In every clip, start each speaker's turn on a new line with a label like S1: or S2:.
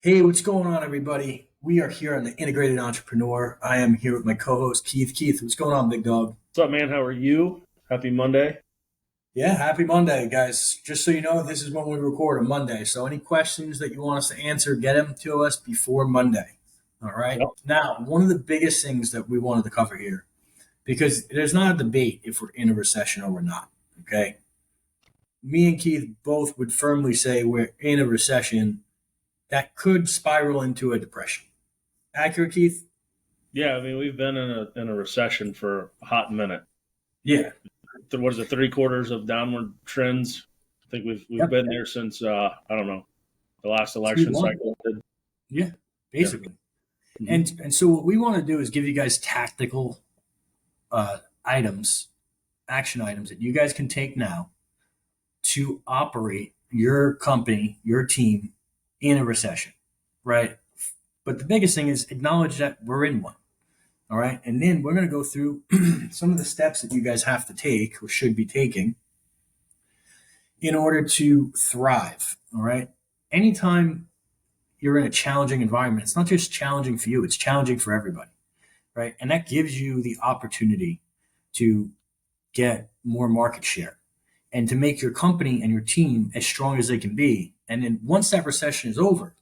S1: Hey, what's going on, everybody? We are here on the Integrated Entrepreneur. I am here with my co-host Keith. Keith, what's going on, big dog?
S2: What's up, man? How are you? Happy Monday.
S1: Yeah, happy Monday, guys. Just so you know, this is when we record on Monday. So any questions that you want us to answer, get them to us before Monday. All right.
S2: Yep.
S1: Now, one of the biggest things that we wanted to cover here, because there's not a debate if we're in a recession or we're not. Okay. Me and Keith both would firmly say we're in a recession that could spiral into a depression. Accurate, Keith?
S2: Yeah, I mean we've been in a recession for a hot minute.
S1: Yeah.
S2: What is it? 3 quarters of downward trends. I think we've
S1: Yep.
S2: been there since I don't know, the last
S1: Q
S2: election
S1: one.
S2: cycle.
S1: Yeah,
S2: Yeah.
S1: basically.
S2: hmm
S1: And so what we want to do is give you guys tactical items, action items that you guys can take now to operate your company, your team in a recession, right? But the biggest thing is acknowledge that we're in one. All right. And then we're going to go through some of the steps that you guys have to take or should be taking in order to thrive. All right. Anytime you're in a challenging environment, it's not just challenging for you, it's challenging for everybody, right? And that gives you the opportunity to get more market share and to make your company and your team as strong as they can be. And then once that recession is over,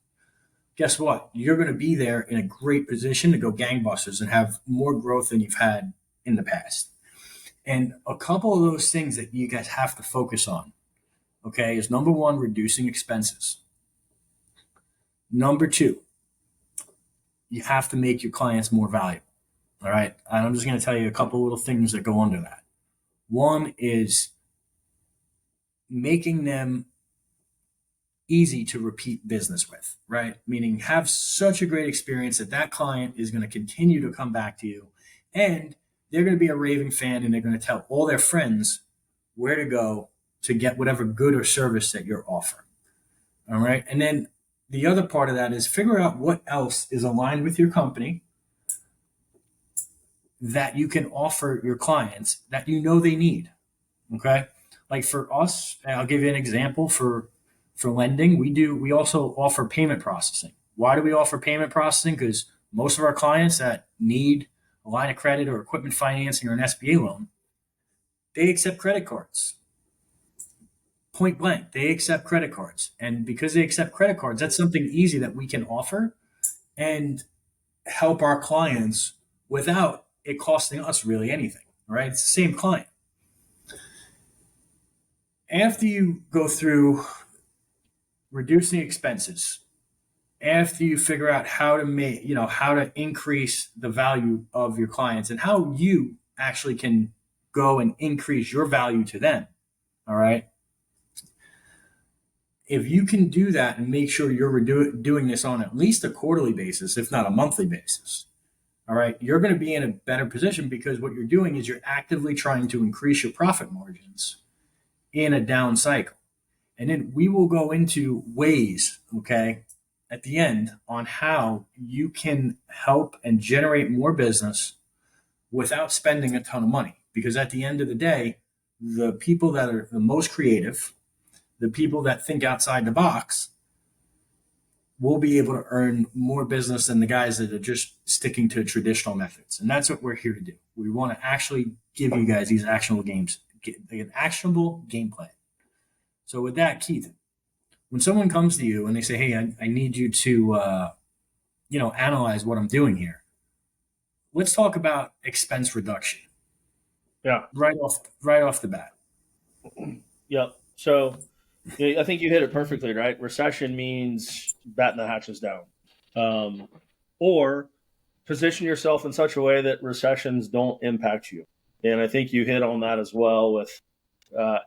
S1: guess what? You're going to be there in a great position to go gangbusters and have more growth than you've had in the past. And a couple of those things that you guys have to focus on, okay, is number one, reducing expenses. Number two, you have to make your clients more valuable. All right. And I'm just going to tell you a couple little things that go under that. One is making them easy to repeat business with, right? Meaning have such a great experience that that client is going to continue to come back to you and they're going to be a raving fan and they're going to tell all their friends where to go to get whatever good or service that you're offering. All right. And then the other part of that is figure out what else is aligned with your company that you can offer your clients that you know they need. Okay. Like for us, I'll give you an example for lending. We also offer payment processing. Why do we offer payment processing? Because most of our clients that need a line of credit or equipment financing or an SBA loan, they accept credit cards. Point blank, they accept credit cards. And because they accept credit cards, that's something easy that we can offer and help our clients without it costing us really anything. Right? It's the same client. After you go through reducing expenses, after you figure out how to make, how to increase the value of your clients and how you actually can go and increase your value to them. All right. If you can do that and make sure you're doing this on at least a quarterly basis, if not a monthly basis, all right, you're going to be in a better position because what you're doing is you're actively trying to increase your profit margins in a down cycle. And then we will go into ways, okay, at the end on how you can help and generate more business without spending a ton of money. Because at the end of the day, the people that are the most creative, the people that think outside the box, will be able to earn more business than the guys that are just sticking to traditional methods. And that's what we're here to do. We want to actually give you guys these actionable games, an actionable game plan. So with that, Keith, when someone comes to you and they say, "Hey, I need you to, analyze what I'm doing here," let's talk about expense reduction
S2: Yeah.
S1: right off the bat.
S2: Yep. So yeah, I think you hit it perfectly, right? Recession means batten the hatches down, um, or position yourself in such a way that recessions don't impact you. And I think you hit on that as well with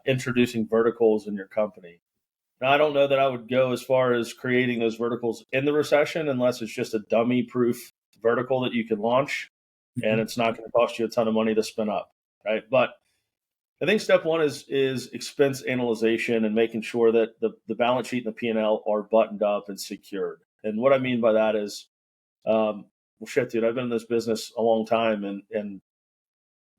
S2: introducing verticals in your company. Now, I don't know that I would go as far as creating those verticals in the recession unless it's just a dummy proof vertical that you can launch and
S1: Mhm.
S2: it's not going to cost you a ton of money to spin up, right? But I think step one is expense analyzation and making sure that the balance sheet and the P&L are buttoned up and secured. And what I mean by that is, well, shit, dude, I've been in this business a long time and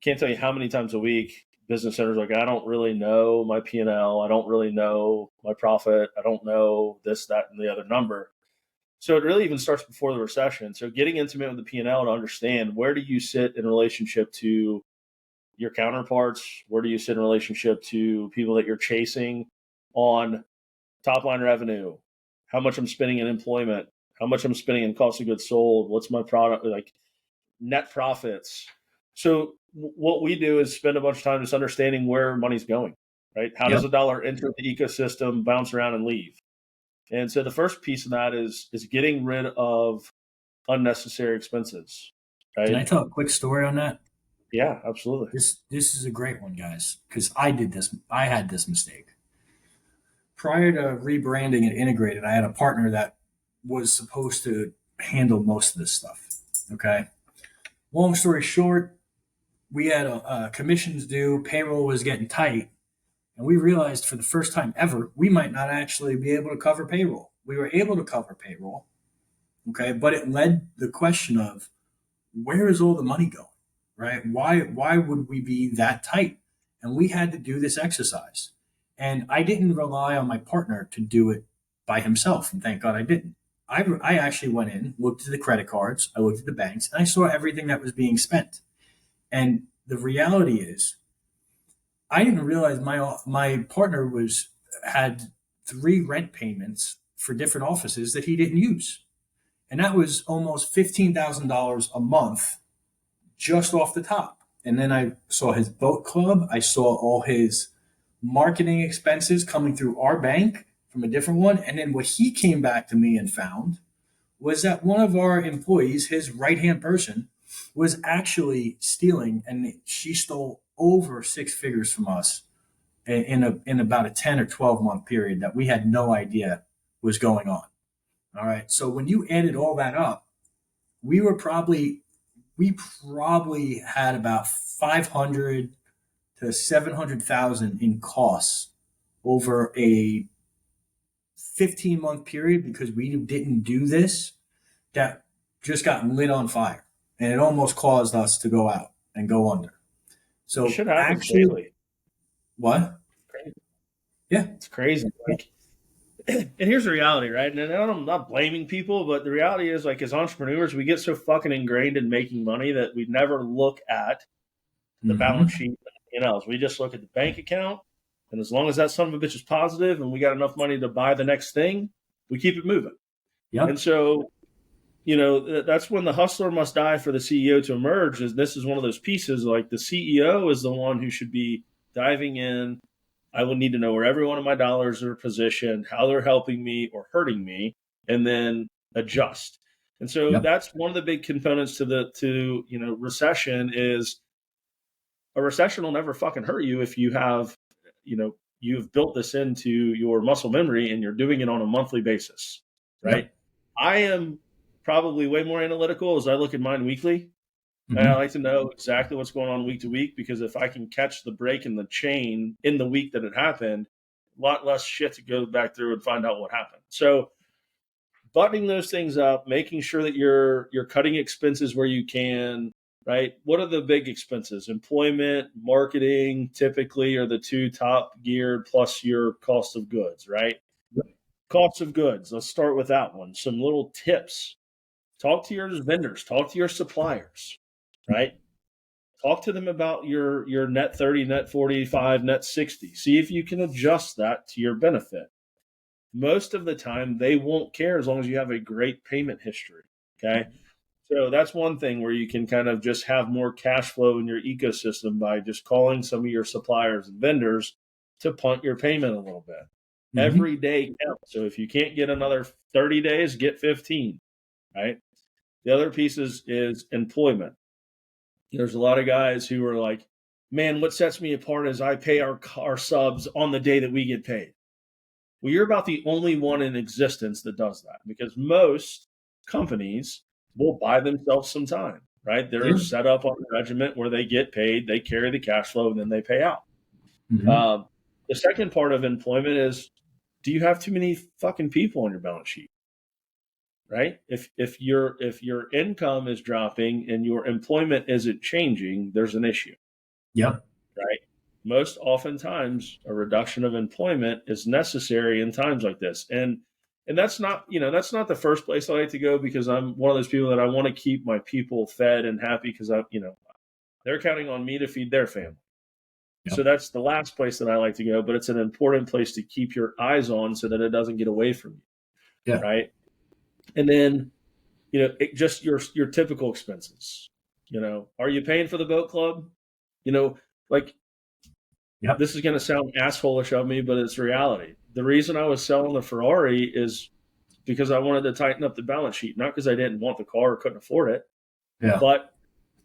S2: can't tell you how many times a week business owners are like, I don't really know my P&L. I don't really know my profit. I don't know this, that, and the other number. So it really even starts before the recession. So getting intimate with the P&L to understand where do you sit in relationship to your counterparts? Where do you sit in relationship to people that you're chasing on top line revenue? How much I'm spending in employment? How much I'm spending in cost of goods sold? What's my product like net profits? So what we do is spend a bunch of time just understanding where money's going, right? How does
S1: Yep.
S2: a dollar enter the ecosystem, bounce around, and leave? And so the first piece of that is getting rid of unnecessary expenses,
S1: Can
S2: right?
S1: I tell a quick story on that?
S2: Yeah, absolutely.
S1: This is a great one, guys, because I did this. I had this mistake. Prior to rebranding and integrated, I had a partner that was supposed to handle most of this stuff. Okay. Long story short, we had commissions due, payroll was getting tight, and we realized for the first time ever, we might not actually be able to cover payroll. We were able to cover payroll, okay, but it led the question of where is all the money going, right? Why would we be that tight? And we had to do this exercise, and I didn't rely on my partner to do it by himself, and thank God I didn't. I actually went in, looked at the credit cards, I looked at the banks, and I saw everything that was being spent. And the reality is, I didn't realize my partner was had three rent payments for different offices that he didn't use, and that was almost $15,000 a month just off the top. And then I saw his boat club. I saw all his marketing expenses coming through our bank from a different one. And then what he came back to me and found was that one of our employees, his right hand person, was actually stealing, and she stole over six figures from us in about a 10 or 12 month period that we had no idea was going on. All right. So when you added all that up, we were probably we probably had about 500 to 700,000 in costs over a 15-month period because we didn't do this, that just got lit on fire, and it almost caused us to go out and go under. So
S2: Shit happens
S1: actually,
S2: daily.
S1: what? Yeah.
S2: It's crazy. Like, and here's the reality, right? And I'm not blaming people, but the reality is, like, as entrepreneurs, we get so fucking ingrained in making money that we never look at the balance
S1: Mm-hmm.
S2: sheet. We just look at the bank account, and as long as that son of a bitch is positive and we got enough money to buy the next thing, we keep it moving. And
S1: Yep.
S2: so, that's when the hustler must die for the CEO to emerge. Is this is one of those pieces. Like, the CEO is the one who should be diving in. I will need to know where every one of my dollars are positioned, how they're helping me or hurting me, and then adjust. And so
S1: Yep.
S2: that's one of the big components to recession. Is a recession will never fucking hurt you if you've built this into your muscle memory and you're doing it on a monthly basis, right?
S1: Yep.
S2: I am probably way more analytical as I look at mine weekly. And I
S1: Mm-hmm.
S2: like to know exactly what's going on week to week, because if I can catch the break in the chain in the week that it happened, a lot less shit to go back through and find out what happened. So buttoning those things up, making sure that you're cutting expenses where you can, right? What are the big expenses? Employment, marketing typically are the two top geared, plus your cost of goods, right? Cost of goods. Let's start with that one. Some little tips. Talk to your vendors, talk to your suppliers, right? Talk to them about your net 30, net 45, net 60. See if you can adjust that to your benefit. Most of the time, they won't care as long as you have a great payment history. Okay. So that's one thing where you can kind of just have more cash flow in your ecosystem by just calling some of your suppliers and vendors to punt your payment a little bit.
S1: Mm-hmm.
S2: Every day counts. So if you can't get another 30 days, get 15, right? The other piece is employment. There's a lot of guys who are like, man, what sets me apart is I pay our subs on the day that we get paid. Well, you're about the only one in existence that does that, because most companies will buy themselves some time, right? They're
S1: Yeah.
S2: set up on a regiment where they get paid, they carry the cash flow, and then they pay out.
S1: Mm-hmm.
S2: Um, the second part of employment is, do you have too many fucking people on your balance sheet? Right? If your income is dropping and your employment isn't changing, there's an issue,
S1: Yep.
S2: right? Most oftentimes, a reduction of employment is necessary in times like this. And And that's not, that's not the first place I like to go, because I'm one of those people that I want to keep my people fed and happy, because they're counting on me to feed their family.
S1: Yep.
S2: So that's the last place that I like to go, but it's an important place to keep your eyes on so that it doesn't get away from you.
S1: Yeah.
S2: Right. And then, just your typical expenses. Are you paying for the boat club? Like,
S1: Yep.
S2: this is going to sound assholish of me, but it's reality. The reason I was selling the Ferrari is because I wanted to tighten up the balance sheet, not because I didn't want the car or couldn't afford it,
S1: Yeah.
S2: but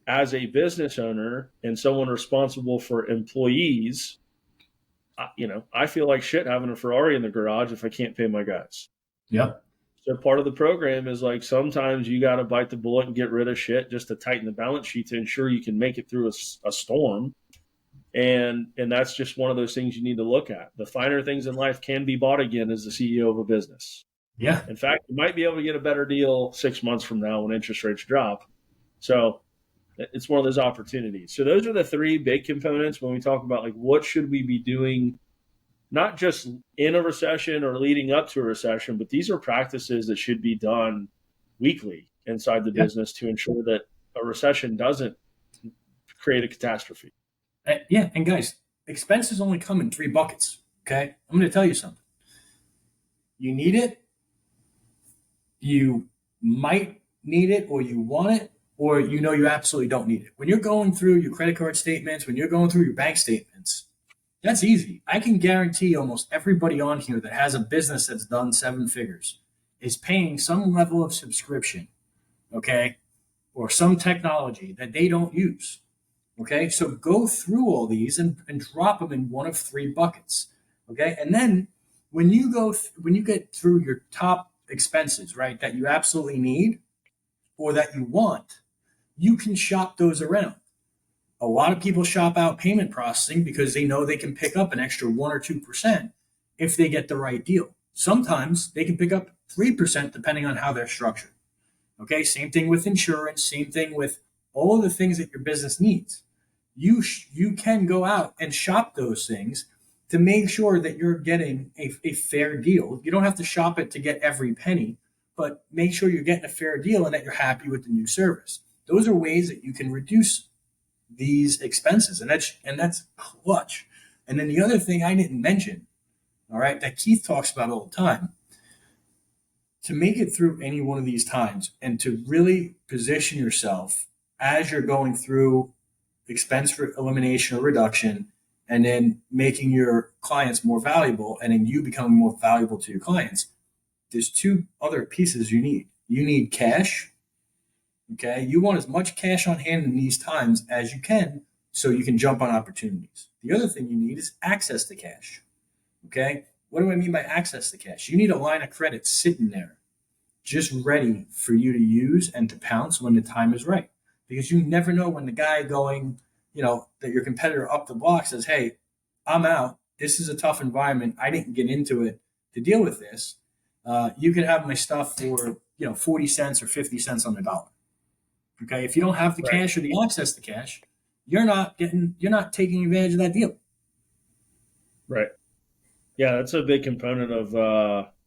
S2: as a business owner and someone responsible for employees, I feel like shit having a Ferrari in the garage if I can't pay my guys.
S1: Yep.
S2: So part of the program is like, sometimes you got to bite the bullet and get rid of shit just to tighten the balance sheet to ensure you can make it through a storm. And that's just one of those things you need to look at. The finer things in life can be bought again as the CEO of a business.
S1: Yeah.
S2: In fact, you might be able to get a better deal 6 months from now when interest rates drop. So it's one of those opportunities. So those are the three big components when we talk about, like, what should we be doing, not just in a recession or leading up to a recession, but these are practices that should be done weekly inside the
S1: Yeah.
S2: business to ensure that a recession doesn't create a catastrophe.
S1: Yeah. And guys, expenses only come in three buckets. Okay. I'm going to tell you something. You need it, you might need it, or you want it, or you absolutely don't need it. When you're going through your credit card statements, when you're going through your bank statements, that's easy. I can guarantee almost everybody on here that has a business that's done seven figures is paying some level of subscription, okay, or some technology that they don't use. Okay, so go through all these and drop them in one of three buckets. Okay, and then when you get through your top expenses, right, that you absolutely need or that you want, you can shop those around. A lot of people shop out payment processing because they know they can pick up an extra 1 or 2% if they get the right deal. Sometimes they can pick up 3% depending on how they're structured. Okay, same thing with insurance, same thing with all of the things that your business needs. You can go out and shop those things to make sure that you're getting a fair deal. You don't have to shop it to get every penny, but make sure you're getting a fair deal and that you're happy with the new service. Those are ways that you can reduce these expenses, and that's clutch. And then the other thing I didn't mention, all right, that Keith talks about all the time, to make it through any one of these times and to really position yourself as you're going through expense for elimination or reduction, and then making your clients more valuable, and then you becoming more valuable to your clients. There's two other pieces you need. You need cash. Okay. You want as much cash on hand in these times as you can so you can jump on opportunities. The other thing you need is access to cash. Okay. What do I mean by access to cash? You need a line of credit sitting there just ready for you to use and to pounce when the time is right. Because you never know when the guy going, that your competitor up the block says, hey, I'm out. This is a tough environment. I didn't get into it to deal with this. You can have my stuff for, 40 cents or 50 cents on the dollar. Okay. If you don't have the
S2: Right.
S1: cash or the access to cash, you're not taking advantage of that deal.
S2: Right. Yeah, that's a big component of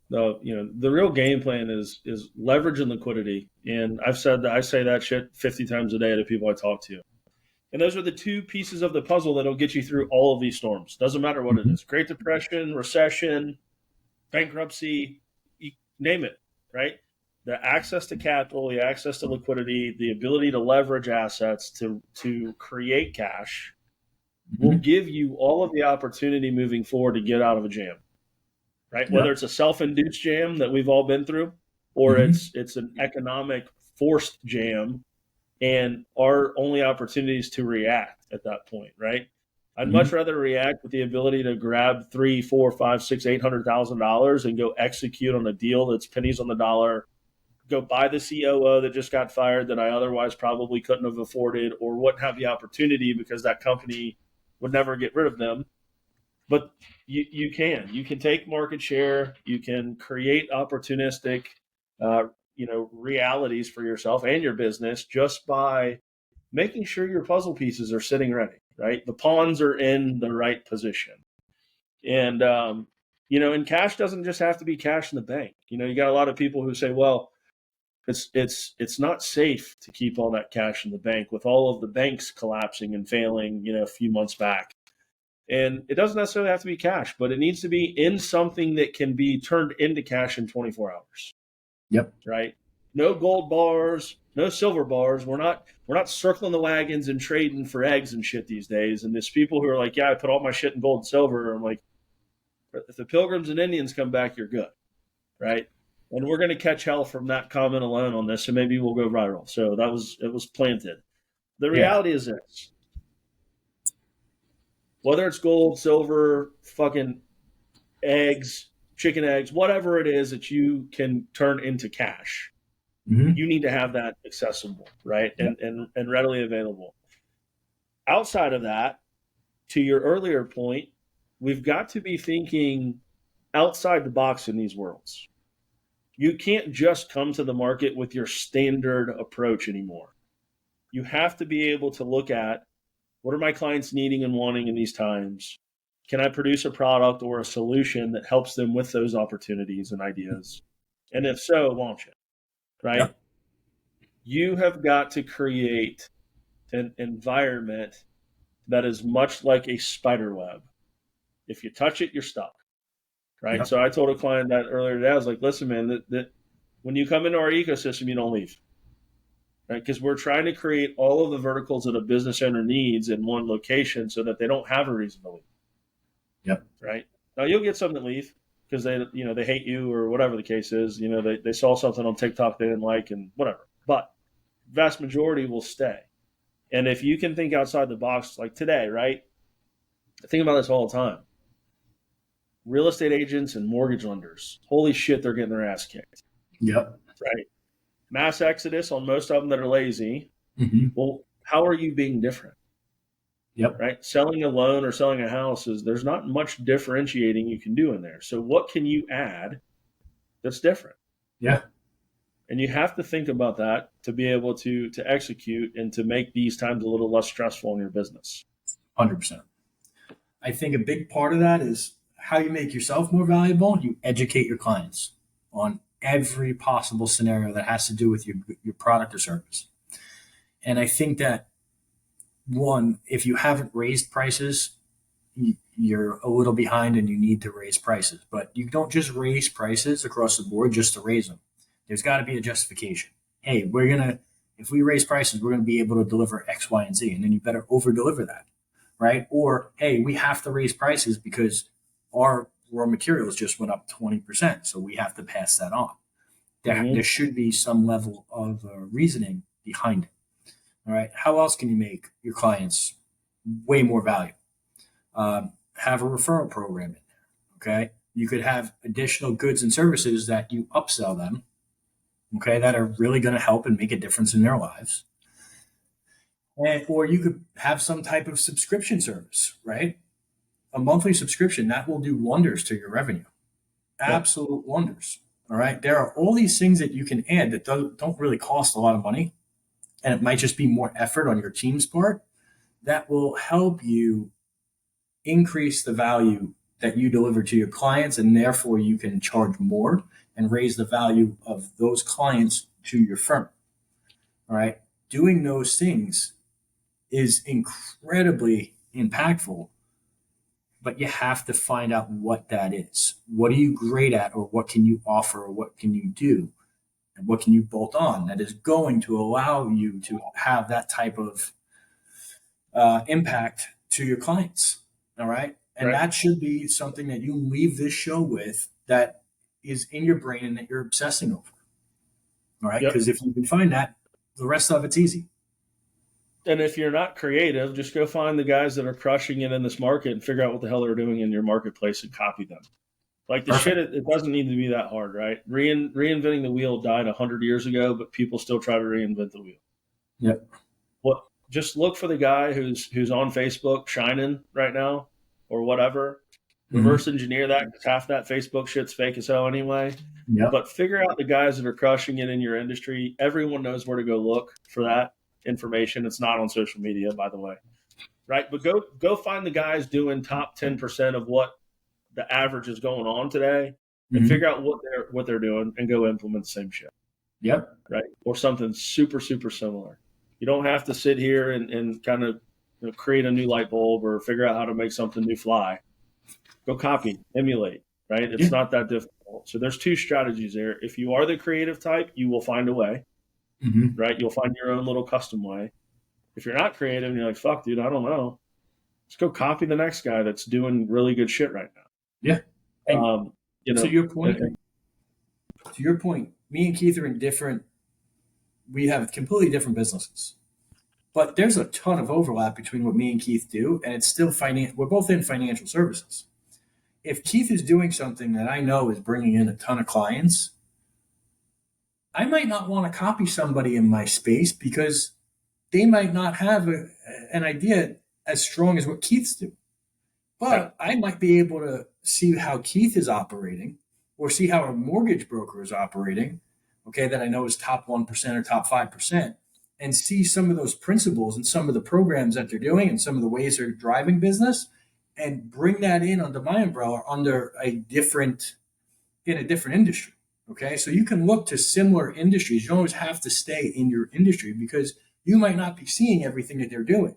S2: the real game plan is leverage and liquidity. And I say that shit 50 times a day to people I talk to. And those are the two pieces of the puzzle that'll get you through all of these storms. Doesn't matter what it
S1: Mhm.
S2: is: Great Depression, recession, bankruptcy, you name it. Right? The access to capital, the access to liquidity, the ability to leverage assets to create cash will
S1: Mhm.
S2: give you all of the opportunity moving forward to get out of a jam, right? Whether
S1: Yep.
S2: it's a self-induced jam that we've all been through, or
S1: Mhm.
S2: it's an economic forced jam, and our only opportunity is to react at that point, right? I'd much
S1: Mhm.
S2: rather react with the ability to grab three, four, five, six, $800,000 and go execute on a deal that's pennies on the dollar. Go buy the COO that just got fired that I otherwise probably couldn't have afforded or wouldn't have the opportunity because that company would never get rid of them. But you can take market share, you can create opportunistic realities for yourself and your business just by making sure your puzzle pieces are sitting ready, right? The pawns are in the right position. And And cash doesn't just have to be cash in the bank. You got a lot of people who say, well, it's not safe to keep all that cash in the bank with all of the banks collapsing and failing, a few months back. And it doesn't necessarily have to be cash, but it needs to be in something that can be turned into cash in 24 hours.
S1: Yep.
S2: Right? No gold bars, no silver bars. We're not circling the wagons and trading for eggs and shit these days. And there's people who are like, yeah, I put all my shit in gold and silver. I'm like, if the Pilgrims and Indians come back, you're good. Right? And we're going to catch hell from that comment alone on this, and maybe we'll go viral. So it was planted. The
S1: Yeah.
S2: reality is this: whether it's gold, silver, fucking eggs, chicken eggs, whatever it is that you can turn into cash, you need to have that accessible, right?
S1: Yep.
S2: And readily available. Outside of that, to your earlier point, we've got to be thinking outside the box in these worlds. You can't just come to the market with your standard approach anymore. You have to be able to look at, what are my clients needing and wanting in these times? Can I produce a product or a solution that helps them with those opportunities and ideas? And if so, launch it, right?
S1: Yep.
S2: You have got to create an environment that is much like a spider web. If you touch it, you're stuck, right?
S1: Yep.
S2: So I told a client that earlier today. I was like, listen, man, that when you come into our ecosystem, you don't leave, right? Because we're trying to create all of the verticals that a business owner needs in one location so that they don't have a reason to leave.
S1: Yep.
S2: Right. Now you'll get some that leave because they hate you or whatever the case is. They saw something on TikTok they didn't like and whatever. But vast majority will stay. And if you can think outside the box, like today, right? I think about this all the time. Real estate agents and mortgage lenders, holy shit, they're getting their ass kicked.
S1: Yep.
S2: Right. Mass exodus on most of them that are lazy.
S1: Mm-hmm.
S2: Well, how are you being different?
S1: Yep.
S2: Right. Selling a loan or selling a house there's not much differentiating you can do in there. So what can you add that's different?
S1: Yeah.
S2: And you have to think about that to be able to execute and to make these times a little less stressful in your business.
S1: 100%. I think a big part of that is how you make yourself more valuable. You educate your clients on every possible scenario that has to do with your product or service. And I think that, one, if you haven't raised prices, you're a little behind and you need to raise prices. But you don't just raise prices across the board just to raise them. There's got to be a justification. Hey, if we raise prices, we're going to be able to deliver X, Y, and Z. And then you better over deliver that, right? Or, hey, we have to raise prices because our raw materials just went up 20%. So we have to pass that on. There should be some level of reasoning behind it. All right. How else can you make your clients way more value? Have a referral program in there. Okay. You could have additional goods and services that you upsell them. Okay. That are really going to help and make a difference in their lives. Or you could have some type of subscription service, right? A monthly subscription that will do wonders to your revenue. Absolute wonders. All right. There are all these things that you can add that don't really cost a lot of money. And it might just be more effort on your team's part that will help you increase the value that you deliver to your clients. And therefore you can charge more and raise the value of those clients to your firm. All right. Doing those things is incredibly impactful, but you have to find out what that is. What are you great at, or what can you offer, or what can you do? And what can you bolt on that is going to allow you to have that type of impact to your clients? All right. And that should be something that you leave this show with that is in your brain and that you're obsessing over. All right. Because if you can find that, the rest of it's easy.
S2: And if you're not creative, just go find the guys that are crushing it in this market and figure out what the hell they're doing in your marketplace and copy them. Like the shit, it doesn't need to be that hard, right? Reinventing the wheel died 100 years ago, but people still try to reinvent the wheel.
S1: Yep.
S2: Well, just look for the guy who's on Facebook shining right now or whatever. Reverse engineer that because half that Facebook shit's fake as hell anyway.
S1: Yep.
S2: But figure out the guys that are crushing it in your industry. Everyone knows where to go look for that information. It's not on social media, by the way. Right? But go find the guys doing top 10% of what the average is going on today, and figure out what they're doing and go implement the same shit.
S1: Yep.
S2: Right. Or something super, super similar. You don't have to sit here and kind of create a new light bulb or figure out how to make something new fly. Go copy, emulate, right? It's not that difficult. So there's two strategies there. If you are the creative type, you will find a way, right? You'll find your own little custom way. If you're not creative and you're like, fuck, dude, I don't know. Just go copy the next guy that's doing really good shit right now.
S1: Yeah. And
S2: to
S1: your point, me and Keith are in different, we have completely different businesses. But there's a ton of overlap between what me and Keith do, and it's still we're both in financial services. If Keith is doing something that I know is bringing in a ton of clients, I might not want to copy somebody in my space because they might not have an idea as strong as what Keith's doing. But I might be able to see how Keith is operating or see how a mortgage broker is operating, okay, that I know is top 1% or top 5%, and see some of those principles and some of the programs that they're doing and some of the ways they're driving business and bring that in under my umbrella under in a different industry. Okay. So you can look to similar industries. You don't always have to stay in your industry because you might not be seeing everything that they're doing.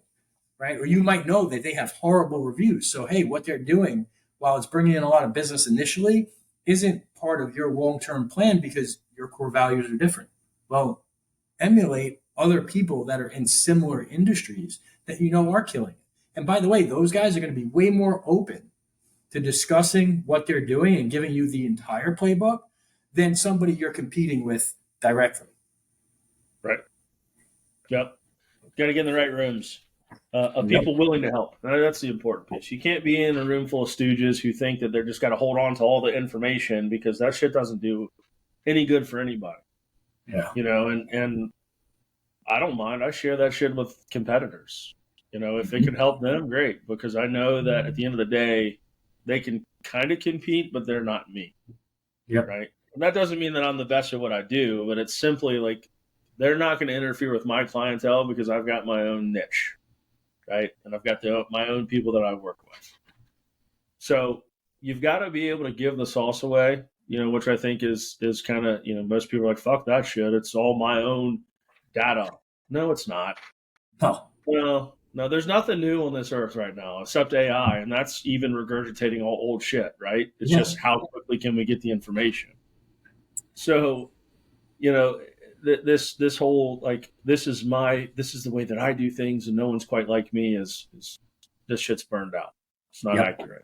S1: Right. Or you might know that they have horrible reviews. So, hey, what they're doing, while it's bringing in a lot of business initially, isn't part of your long-term plan because your core values are different. Well, emulate other people that are in similar industries that you know are killing it. And by the way, those guys are going to be way more open to discussing what they're doing and giving you the entire playbook than somebody you're competing with directly.
S2: Right. Yep. Got to get in the right rooms of people willing to help. That's the important piece. You can't be in a room full of stooges who think that they're just got to hold on to all the information because that shit doesn't do any good for anybody.
S1: Yeah.
S2: And I don't mind. I share that shit with competitors. If it can help them, great. Because I know that at the end of the day, they can kind of compete, but they're not me.
S1: Yeah.
S2: Right. And that doesn't mean that I'm the best at what I do, but it's simply like they're not going to interfere with my clientele because I've got my own niche. Right. And I've got my own people that I work with. So you've got to be able to give the sauce away, which I think is kind of, most people are like, fuck that shit. It's all my own data. No, it's not. No, there's nothing new on this earth right now except AI, and that's even regurgitating all old shit, right? It's just how quickly can we get the information. So, this whole like this is the way that I do things, and no one's quite like me is this shit's burned out. It's not accurate.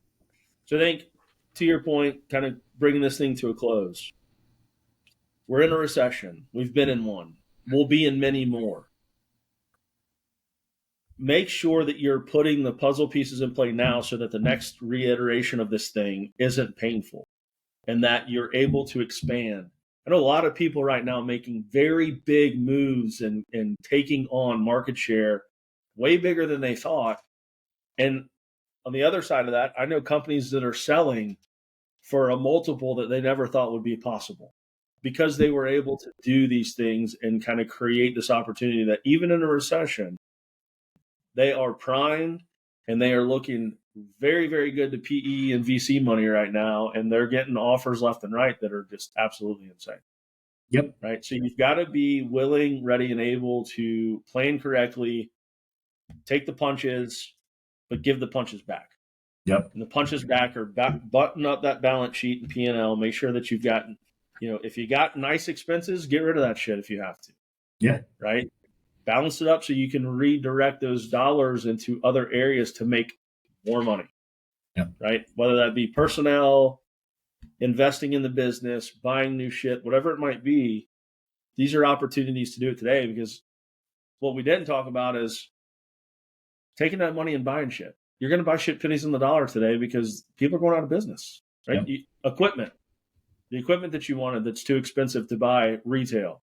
S2: So I think to your point, kind of bringing this thing to a close. We're in a recession. We've been in one. We'll be in many more. Make sure that you're putting the puzzle pieces in play now so that the next reiteration of this thing isn't painful and that you're able to expand. I know a lot of people right now making very big moves and taking on market share way bigger than they thought. And on the other side of that, I know companies that are selling for a multiple that they never thought would be possible because they were able to do these things and kind of create this opportunity that even in a recession, they are primed and they are looking very, very good to PE and VC money right now. And they're getting offers left and right that are just absolutely insane.
S1: Yep.
S2: Right. So you've got to be willing, ready, and able to plan correctly, take the punches, but give the punches back.
S1: Yep.
S2: And the punches back are button up that balance sheet and P&L. Make sure that you've got, if you got nice expenses, get rid of that shit if you have to.
S1: Yeah.
S2: Right. Balance it up so you can redirect those dollars into other areas to make more money.
S1: Yeah.
S2: Right. Whether that be personnel, investing in the business, buying new shit, whatever it might be. These are opportunities to do it today because what we didn't talk about is taking that money and buying shit. You're going to buy shit pennies on the dollar today because people are going out of business. Right.
S1: Yep.
S2: The equipment that you wanted that's too expensive to buy retail.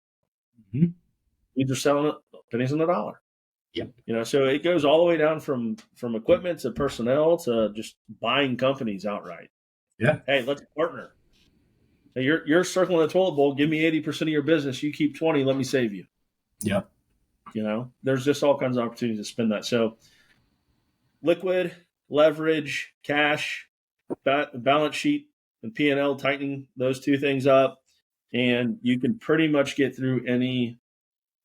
S2: They're selling it pennies on the dollar.
S1: Yep.
S2: So it goes all the way down from equipment to personnel to just buying companies outright.
S1: Yeah.
S2: Hey, let's partner. Hey, you're circling the toilet bowl. Give me 80% of your business. You keep 20. Let me save you.
S1: Yeah.
S2: There's just all kinds of opportunities to spend that. So liquid, leverage, cash, balance sheet and P&L, tightening those two things up, and you can pretty much get through any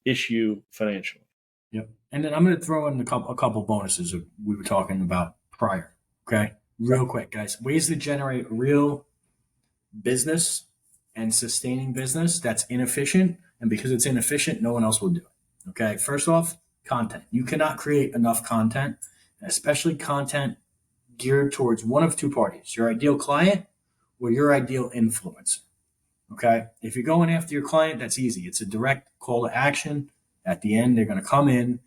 S2: issue financially.
S1: Yep. And then I'm going to throw in a couple bonuses that we were talking about prior. Okay. Real quick, guys. Ways to generate real business and sustaining business that's inefficient. And because it's inefficient, no one else will do it. Okay. First off, content. You cannot create enough content, especially content geared towards one of two parties, your ideal client or your ideal influencer. Okay. If you're going after your client, that's easy. It's a direct call to action. At the end, they're going to come in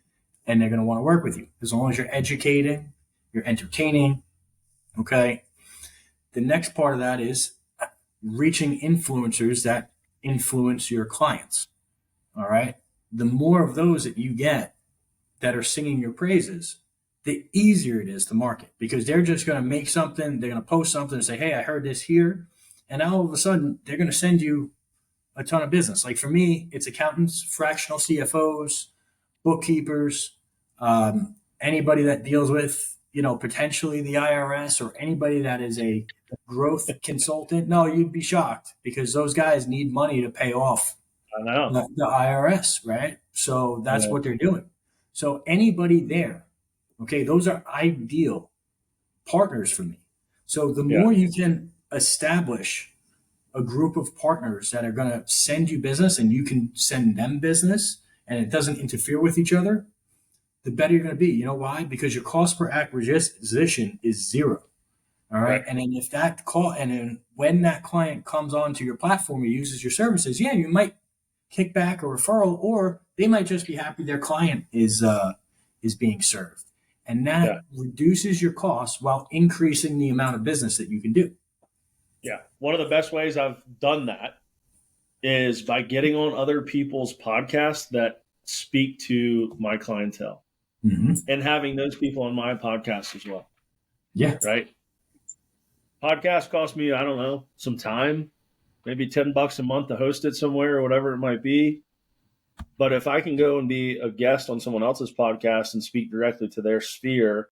S1: and they're going to want to work with you as long as you're educating, you're entertaining. Okay. The next part of that is reaching influencers that influence your clients. All right. The more of those that you get that are singing your praises, the easier it is to market because they're just going to make something, they're going to post something and say, hey, I heard this here. And all of a sudden, they're going to send you a ton of business. Like for me, it's accountants, fractional CFOs, bookkeepers, anybody that deals with, potentially the IRS or anybody that is a growth consultant. No, you'd be shocked because those guys need money to pay off
S2: I know.
S1: the IRS, right? So that's what they're doing. So anybody there, okay, those are ideal partners for me. So the
S2: Yeah.
S1: more you can establish a group of partners that are going to send you business and you can send them business and it doesn't interfere with each other, the better you're going to be. You know why? Because your cost per acquisition is zero. All right.
S2: Right.
S1: And then if that call, and then when that client comes onto your platform or uses your services, yeah, you might kick back a referral, or they might just be happy their client is being served. And that
S2: Yeah.
S1: reduces your costs while increasing the amount of business that you can do.
S2: Yeah. One of the best ways I've done that is by getting on other people's podcasts that speak to my clientele
S1: Mm-hmm.
S2: and having those people on my podcast as well.
S1: Yeah.
S2: Right. Podcast cost me, I don't know, some time, maybe $10 a month to host it somewhere or whatever it might be. But if I can go and be a guest on someone else's podcast and speak directly to their sphere,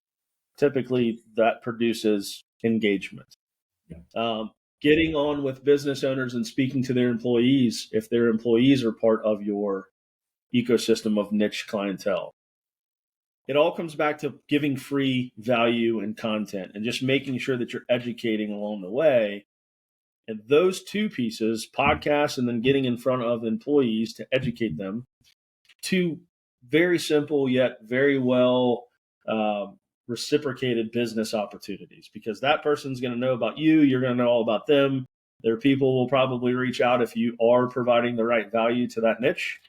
S2: typically that produces engagement.
S1: Yeah.
S2: Getting on with business owners and speaking to their employees, if their employees are part of your ecosystem of niche clientele. It all comes back to giving free value and content and just making sure that you're educating along the way. And those two pieces, podcasts and then getting in front of employees to educate them, two very simple yet very well reciprocated business opportunities, because that person's going to know about you. You're going to know all about them. Their people will probably reach out if you are providing the right value to that niche.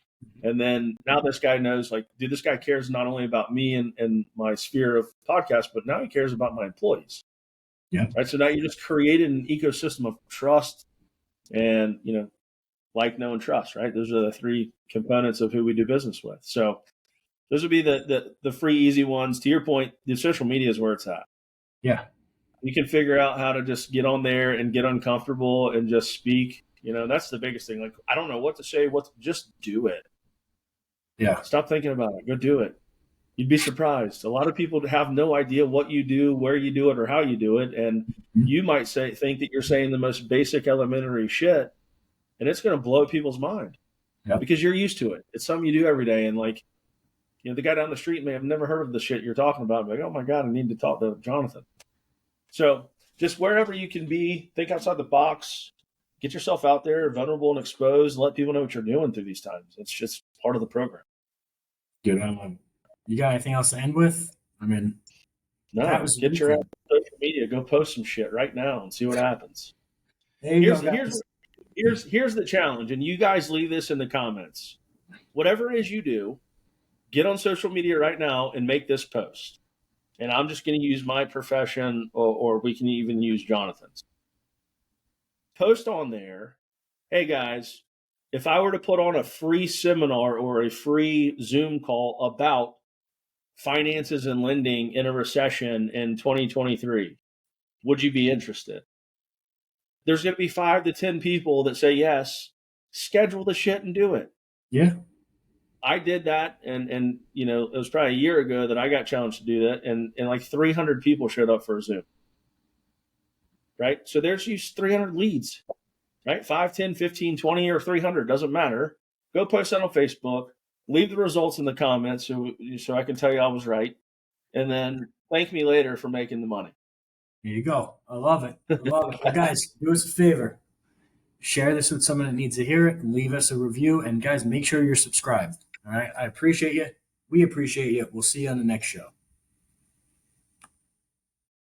S2: And then now this guy knows, like, dude, this guy cares not only about me and my sphere of podcast, but now he cares about my employees.
S1: Yeah.
S2: Right. So now you just created an ecosystem of trust and, like, know, and trust, right? Those are the three components of who we do business with. So those would be the free, easy ones. To your point, the social media is where it's at.
S1: Yeah.
S2: You can figure out how to just get on there and get uncomfortable and just speak. That's the biggest thing. Like, I don't know what to say. Just do it.
S1: Yeah.
S2: Stop thinking about it. Go do it. You'd be surprised. A lot of people have no idea what you do, where you do it, or how you do it. And you might think that you're saying the most basic elementary shit, and it's going to blow people's mind because you're used to it. It's something you do every day. And the guy down the street may have never heard of the shit you're talking about. Like, oh my God, I need to talk to Jonathan. So just wherever you can be, think outside the box, get yourself out there, vulnerable and exposed, and let people know what you're doing through these times. It's just part of the program.
S1: Dude, you got anything else to end with? I mean,
S2: no, get your ass on social media, go post some shit right now and see what happens. Here's the challenge, and you guys leave this in the comments. Whatever it is you do, get on social media right now and make this post. And I'm just going to use my profession, or we can even use Jonathan's. Post on there, hey guys, if I were to put on a free seminar or a free Zoom call about finances and lending in a recession in 2023, would you be interested? There's going to be 5 to 10 people that say yes. Schedule the shit and do it.
S1: Yeah.
S2: I did that, and it was probably a year ago that I got challenged to do that, and like 300 people showed up for a Zoom. right? So there's you 300 leads, right? 5, 10, 15, 20, or 300, doesn't matter. Go post that on Facebook. Leave the results in the comments so I can tell you I was right. And then thank me later for making the money.
S1: There you go. I love it. I love it. Well, guys, do us a favor. Share this with someone that needs to hear it. Leave us a review. And guys, make sure you're subscribed. All right. I appreciate you. We appreciate you. We'll see you on the next show.